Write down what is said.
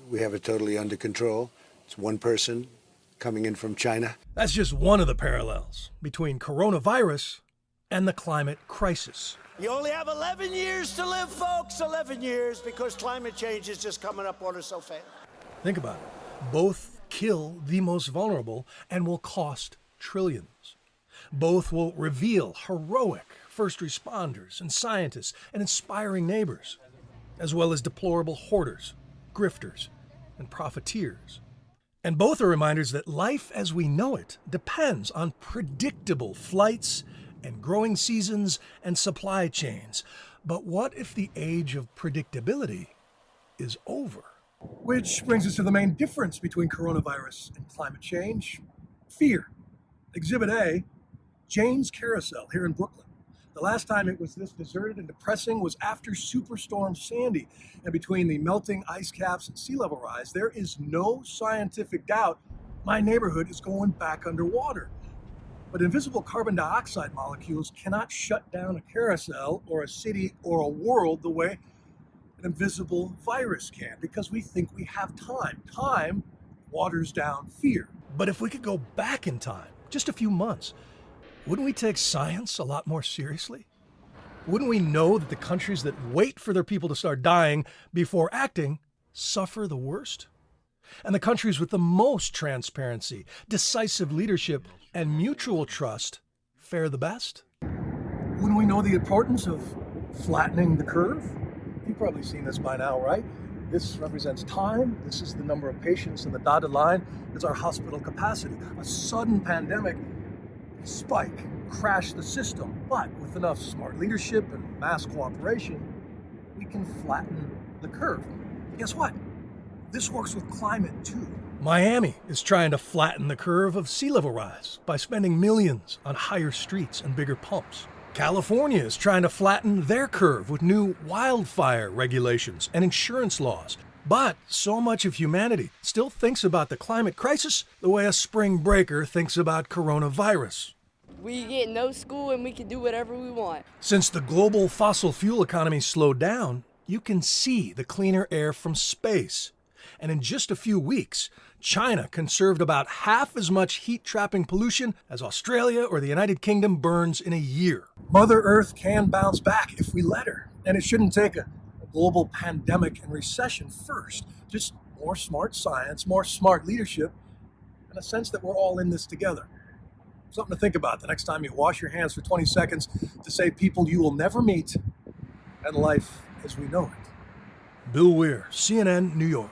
we have it totally under control. It's one person coming in from China. That's just one of the parallels between coronavirus and the climate crisis. You only have 11 years to live, folks, 11 years, because climate change is just coming up on us so fast. Think about it. Both kill the most vulnerable and will cost trillions. Both will reveal heroic first responders and scientists and inspiring neighbors, as well as deplorable hoarders, grifters, and profiteers. And both are reminders that life as we know it depends on predictable flights and growing seasons and supply chains. But what if the age of predictability is over? Which brings us to the main difference between coronavirus and climate change: fear. Exhibit A, Jane's Carousel here in Brooklyn. The last time it was this deserted and depressing was after Superstorm Sandy. And between the melting ice caps and sea level rise, there is no scientific doubt my neighborhood is going back underwater. But invisible carbon dioxide molecules cannot shut down a carousel or a city or a world the way an invisible virus can, because we think we have time. Time waters down fear. But if we could go back in time, just a few months, wouldn't we take science a lot more seriously? Wouldn't we know that the countries that wait for their people to start dying before acting suffer the worst? And the countries with the most transparency, decisive leadership, and mutual trust fare the best? Wouldn't we know the importance of flattening the curve? You've probably seen this by now, right? This represents time. This is the number of patients, and the dotted line is our hospital capacity. A sudden pandemic spike crashed the system, but with enough smart leadership and mass cooperation, we can flatten the curve. And guess what? This works with climate too. Miami is trying to flatten the curve of sea level rise by spending millions on higher streets and bigger pumps. California is trying to flatten their curve with new wildfire regulations and insurance laws. But so much of humanity still thinks about the climate crisis the way a spring breaker thinks about coronavirus. We get no school and we can do whatever we want. Since the global fossil fuel economy slowed down, you can see the cleaner air from space. And in just a few weeks, China conserved about half as much heat-trapping pollution as Australia or the United Kingdom burns in a year. Mother Earth can bounce back if we let her. And it shouldn't take a global pandemic and recession first. Just more smart science, more smart leadership, and a sense that we're all in this together. Something to think about the next time you wash your hands for 20 seconds to save people you will never meet and life as we know it. Bill Weir, CNN, New York.